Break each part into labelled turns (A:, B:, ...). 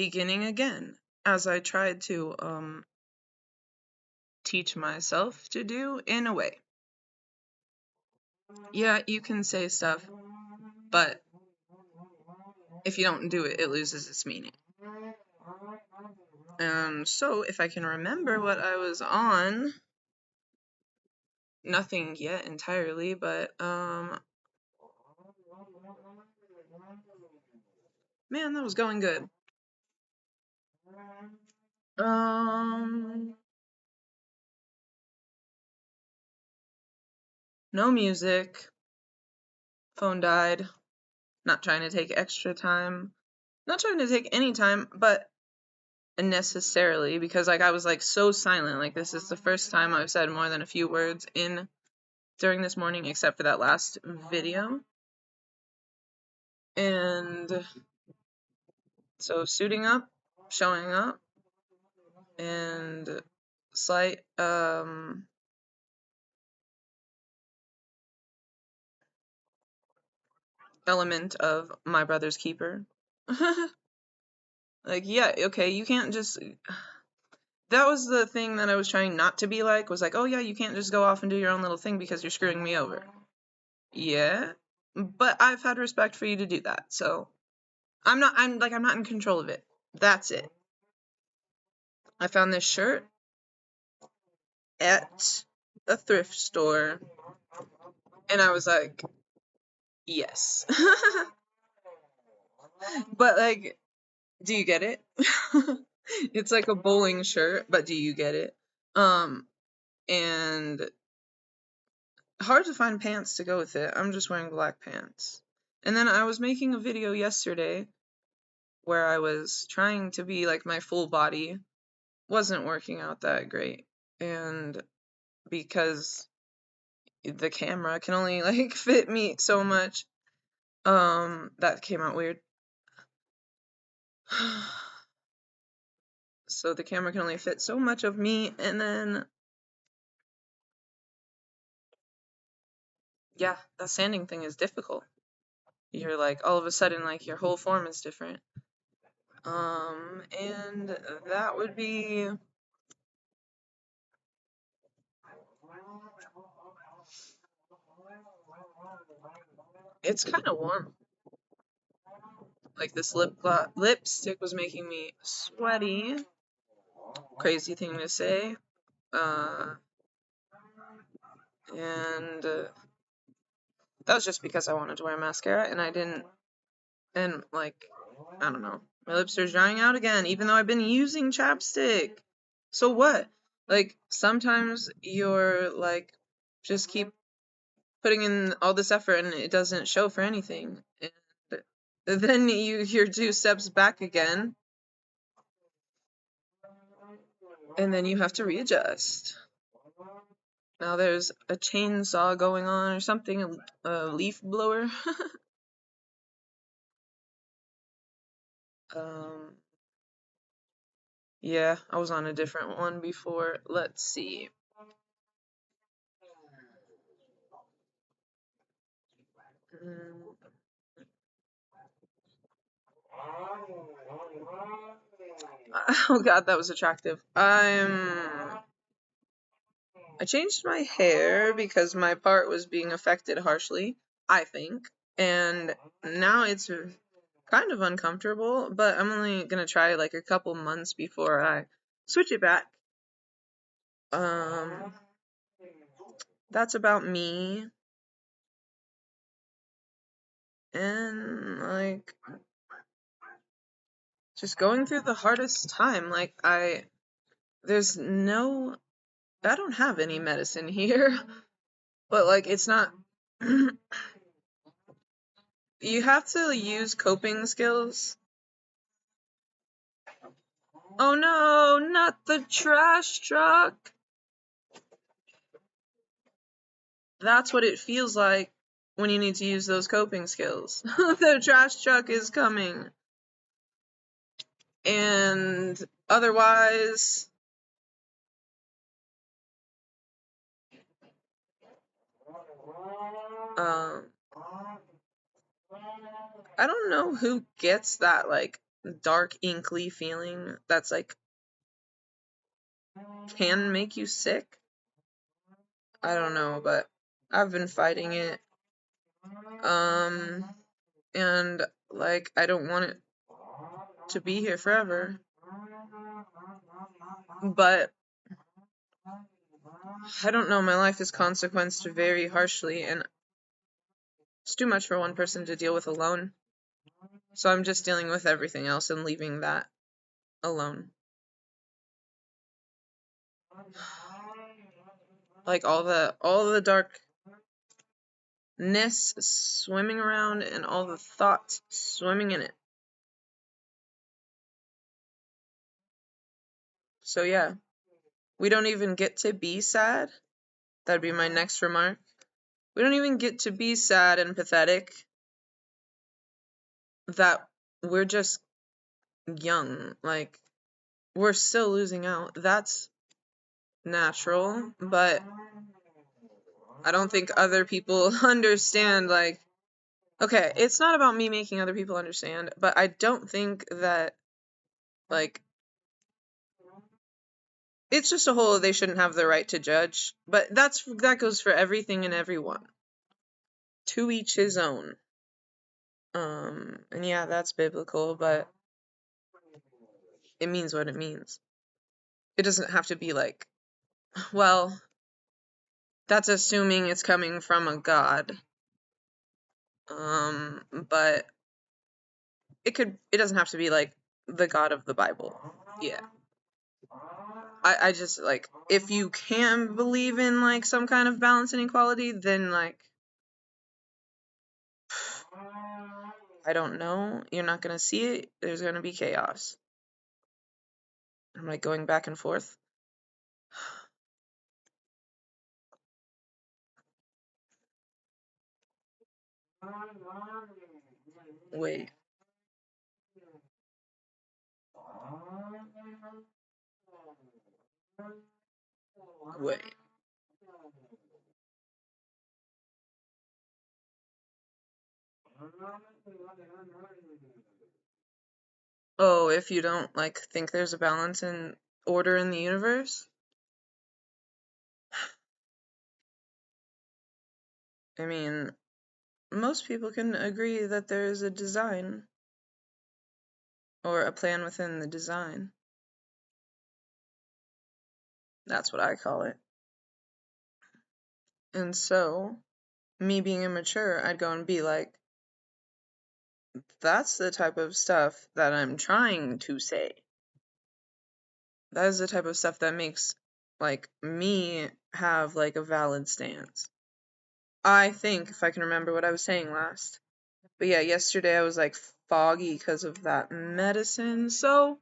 A: beginning again, as I tried to teach myself to do in a way. Yeah, you can say stuff, but if you don't do it, it loses its meaning. So if I can remember what I was on, nothing yet entirely, but man, that was going good. No music. Phone died. Not trying to take extra time. Not trying to take any time, but necessarily, because like I was like so silent. Like this is the first time I've said more than a few words in during this morning, except for that last video. And so suiting up, showing up, and slight element of my brother's keeper. Like, yeah, okay, you can't just. That was the thing that I was trying not to be like, was like, oh yeah, you can't just go off and do your own little thing because you're screwing me over. Yeah, but I've had respect for you to do that, so I'm not in control of it. That's it. I found this shirt at a thrift store, and I was like, yes. But like, do you get it? It's like a bowling shirt, but do you get it? And hard to find pants to go with it. I'm just wearing black pants. And then I was making a video yesterday where I was trying to be like my full body. Wasn't working out that great. And because the camera can only like fit me so much, that came out weird. So the camera can only fit so much of me, and then yeah, that sanding thing is difficult. You're like all of a sudden like your whole form is different. And that would be it's kind of warm. Like this lipstick was making me sweaty. Crazy thing to say. And that was just because I wanted to wear mascara and I didn't. And like, I don't know. My lips are drying out again, even though I've been using chapstick. So what? Like, sometimes you're like, just keep putting in all this effort and it doesn't show for anything. And then you're 2 steps back again. And then you have to readjust. Now there's a chainsaw going on or something, a leaf blower. Yeah, I was on a different one before. Let's see. Oh god, that was attractive. I changed my hair because my part was being affected harshly, I think. And now it's kind of uncomfortable, but I'm only gonna try like a couple months before I switch it back. That's about me. And like just going through the hardest time. Like I don't have any medicine here, but like it's not you have to use coping skills. Oh no, not the trash truck. That's what it feels like when you need to use those coping skills. The trash truck is coming. And otherwise, I don't know who gets that like dark, inkly feeling that's like can make you sick. I don't know, but I've been fighting it. And like I don't want it to be here forever. But I don't know, my life is consequenced very harshly, and it's too much for one person to deal with alone. So I'm just dealing with everything else and leaving that alone. Like all the darkness swimming around and all the thoughts swimming in it. So yeah, we don't even get to be sad. That'd be my next remark. We don't even get to be sad and pathetic. That we're just young. Like, we're still losing out. That's natural, but I don't think other people understand, like, okay, it's not about me making other people understand, but I don't think that, like, it's just a whole they shouldn't have the right to judge, but that goes for everything and everyone. To each his own. And yeah, that's biblical, but it means what it means. It doesn't have to be like, well, that's assuming it's coming from a god. But it doesn't have to be like the God of the Bible. Yeah. I just like, if you can believe in like some kind of balance and equality, then like, I don't know. You're not gonna see it. There's gonna be chaos. I'm like going back and forth. Wait. Wait. Oh, if you don't like think there's a balance and order in the universe? I mean, most people can agree that there is a design or a plan within the design. That's what I call it. And so, me being immature, I'd go and be like, that's the type of stuff that I'm trying to say. That is the type of stuff that makes, like, me have, like, a valid stance. I think, if I can remember what I was saying last. But yeah, yesterday I was, like, foggy because of that medicine, so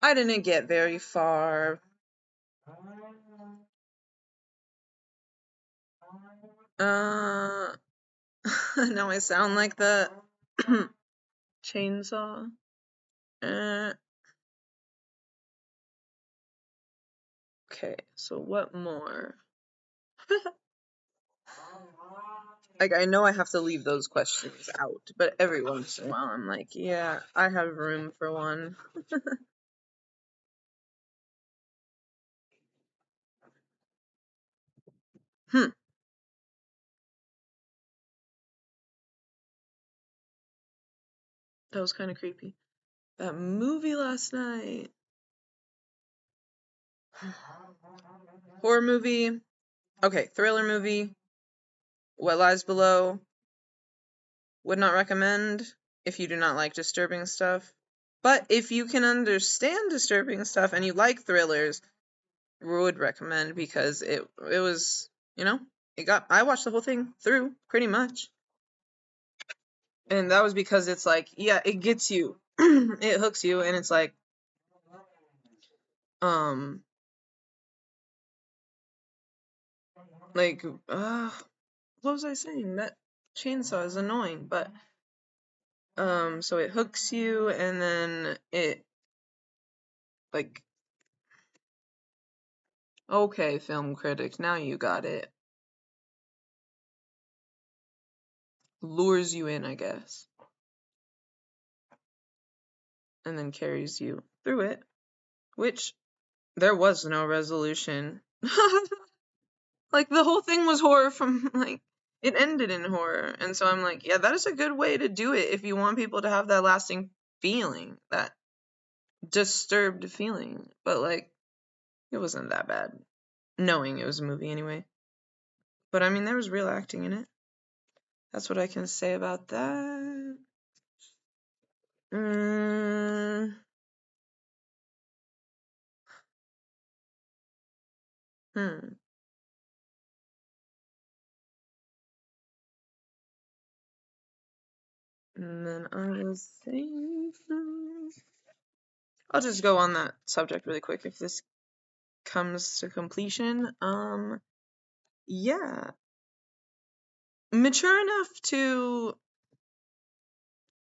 A: I didn't get very far. Uh, now I sound like the chainsaw. Okay, so what more? Like, I know I have to leave those questions out, but every once in a while I'm like, yeah, I have room for one. Hmm, that was kind of creepy. That movie last night. Horror movie. Okay, thriller movie. What Lies Below. Would not recommend if you do not like disturbing stuff. But if you can understand disturbing stuff and you like thrillers, would recommend, because it was, I watched the whole thing through pretty much. And that was because it's like, yeah, it gets you. It hooks you, and it's like, um like what was I saying? That chainsaw is annoying, but so it hooks you, and then it, like, okay, film critic, now you got it. Lures you in, I guess. and then carries you through it, which there was no resolution. Like, the whole thing was horror from, like, it ended in horror. And so I'm like, yeah, that is a good way to do it if you want people to have that lasting feeling, that disturbed feeling. But, like, it wasn't that bad, knowing it was a movie anyway. But, I mean, there was real acting in it. That's what I can say about that. Mm. Hmm. And then I was saying, I'll just go on that subject really quick if this comes to completion. Yeah. Mature enough to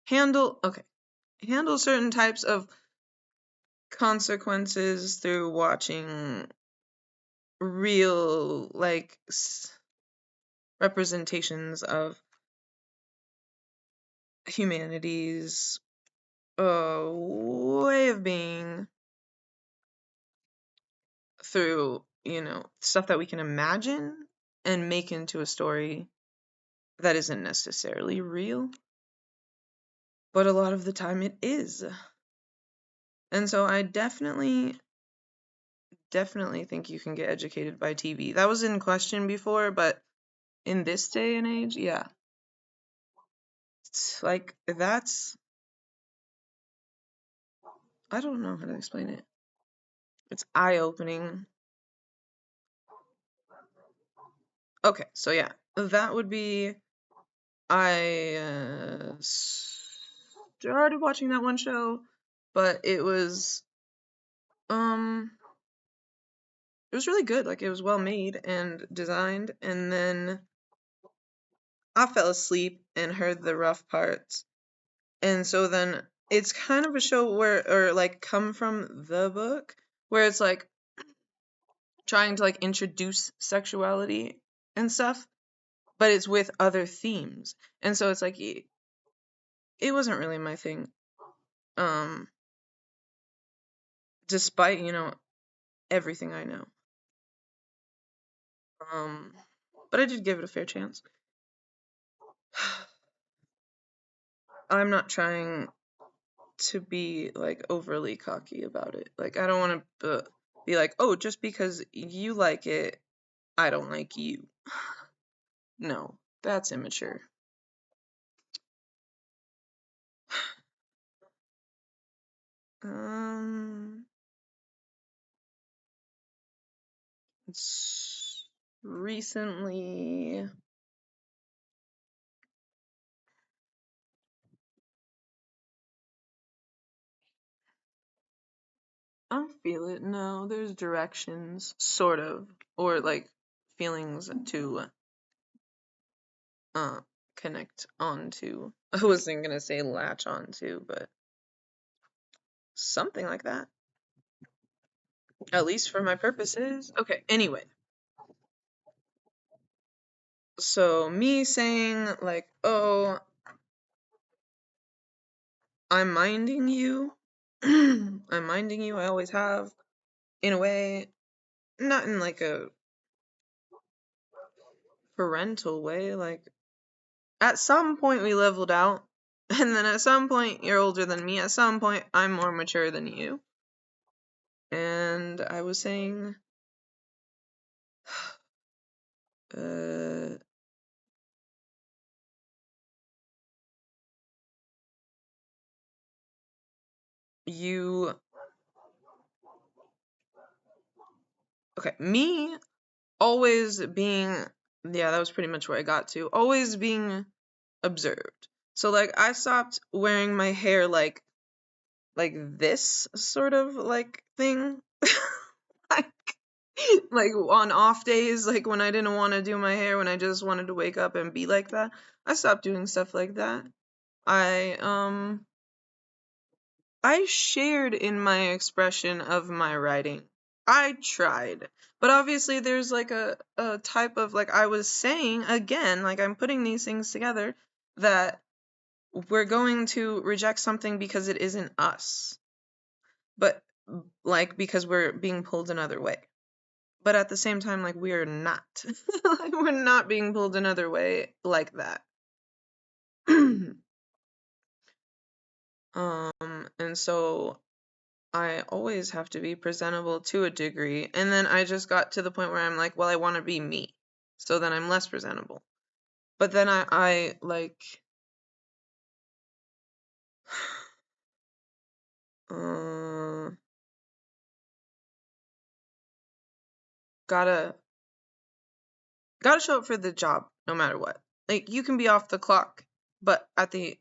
A: handle certain types of consequences through watching real, like, representations of humanity's way of being through, stuff that we can imagine and make into a story that isn't necessarily real, but a lot of the time it is. And so I definitely think you can get educated by TV. That was in question before, but in this day and age, yeah. It's like, I don't know how to explain it. It's eye-opening. Okay, so yeah, that would be, I started watching that one show, but it was really good. Like, it was well made and designed, and then I fell asleep and heard the rough parts. And so then it's kind of a show or like come from the book, where it's like trying to like introduce sexuality and stuff, but it's with other themes. And so it's like it wasn't really my thing. Despite, everything I know. But I did give it a fair chance. I'm not trying to be like overly cocky about it. Like, I don't want to be like, oh, just because you like it, I don't like you. No, that's immature. It's recently. I feel it. No, there's directions, sort of, or like feelings to connect onto. I wasn't gonna say latch onto, but something like that. At least for my purposes. Okay, anyway. So me saying like, oh, I'm minding you. I'm minding you, I always have. In a way, not in like a parental way, like at some point we leveled out, and then at some point you're older than me, at some point I'm more mature than you. And I was saying, you, okay, me always being, yeah, that was pretty much where I got to, always being observed. So like I stopped wearing my hair like this sort of like thing. like like on off days, like when I didn't want to do my hair, when I just wanted to wake up and be like that, I stopped doing stuff like that. I shared in my expression of my writing. I tried. But obviously there's like a type of, like I was saying again, like I'm putting these things together, that we're going to reject something because it isn't us, but like because we're being pulled another way. But at the same time, like we're not. Like, we're not being pulled another way like that. And so I always have to be presentable to a degree. And then I just got to the point where I'm like, well, I want to be me. So then I'm less presentable. But then I like, uh, gotta show up for the job no matter what. Like you can be off the clock, but at the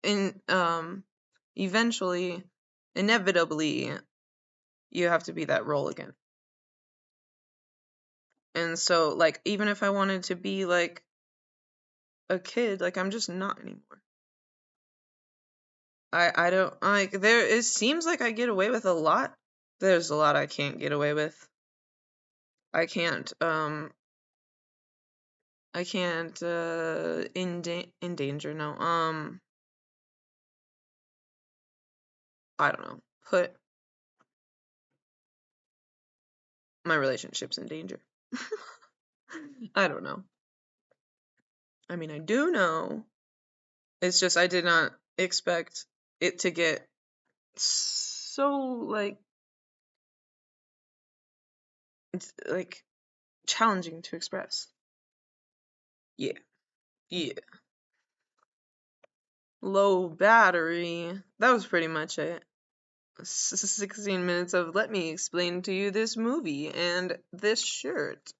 A: in eventually, inevitably, you have to be that role again. And so like even if I wanted to be like a kid, like I'm just not anymore. I don't like there it seems like I get away with a lot. There's a lot I can't get away with. I can't endanger, no. I don't know. Put my relationships in danger. I don't know. I mean, I do know. It's just I did not expect it to get so like challenging to express. Yeah. Yeah. Low battery. That was pretty much it. 16 minutes of let me explain to you this movie and this shirt.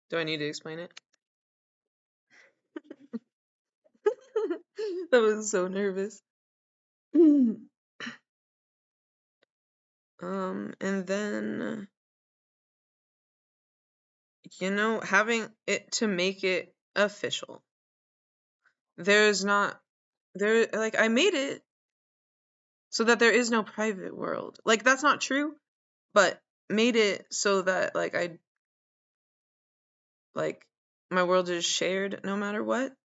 A: Do I need to explain it? That was so nervous. And then, having it to make it official. There's not, there, like, I made it so that there is no private world. Like, that's not true, but made it so that, like, my world is shared no matter what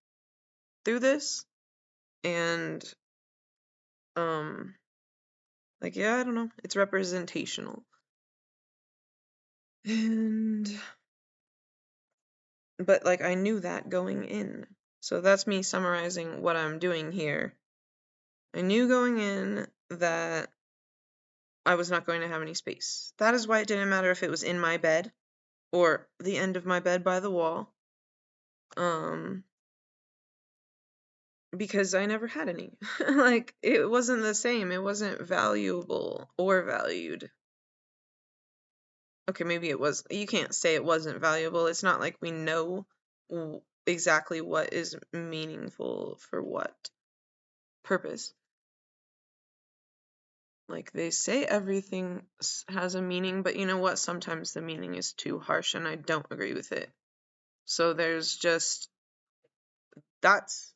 A: through this. And, um, like, yeah, I don't know. It's representational. And, but, like, I knew that going in. So that's me summarizing what I'm doing here. I knew going in that I was not going to have any space. That is why it didn't matter if it was in my bed or the end of my bed by the wall. Because I never had any. Like, it wasn't the same. It wasn't valuable or valued. Okay, maybe it was. You can't say it wasn't valuable. It's not like we know exactly what is meaningful for what purpose. Like, they say everything has a meaning, but you know what? Sometimes the meaning is too harsh and I don't agree with it. So there's just, that's,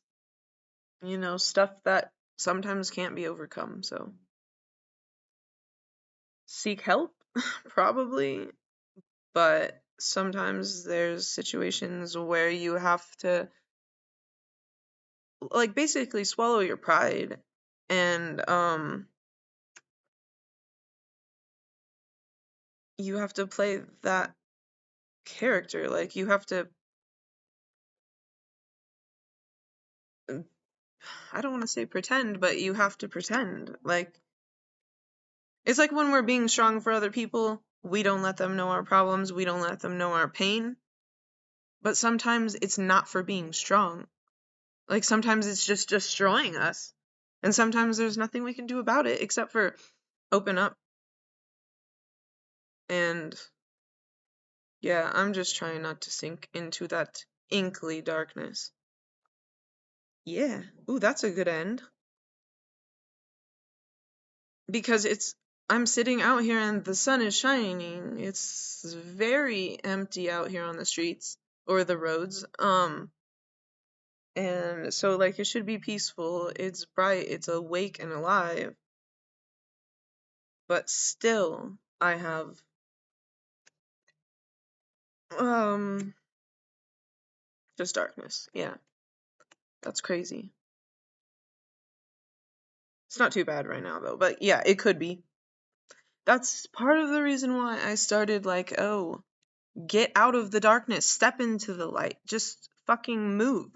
A: stuff that sometimes can't be overcome. So seek help, probably, but sometimes there's situations where you have to, like, basically swallow your pride and, you have to play that character. Like, you have to, I don't want to say pretend, but you have to pretend. Like, it's like when we're being strong for other people, we don't let them know our problems, we don't let them know our pain. But sometimes it's not for being strong. Like, sometimes it's just destroying us. And sometimes there's nothing we can do about it except for open up. And yeah, I'm just trying not to sink into that inkly darkness. Yeah. Ooh, that's a good end. Because I'm sitting out here and the sun is shining. It's very empty out here on the streets or the roads. And so like it should be peaceful. It's bright, it's awake and alive. But still I have um just darkness. Yeah. That's crazy. It's not too bad right now though, but yeah, it could be. That's part of the reason why I started like, oh, get out of the darkness, step into the light, just fucking move.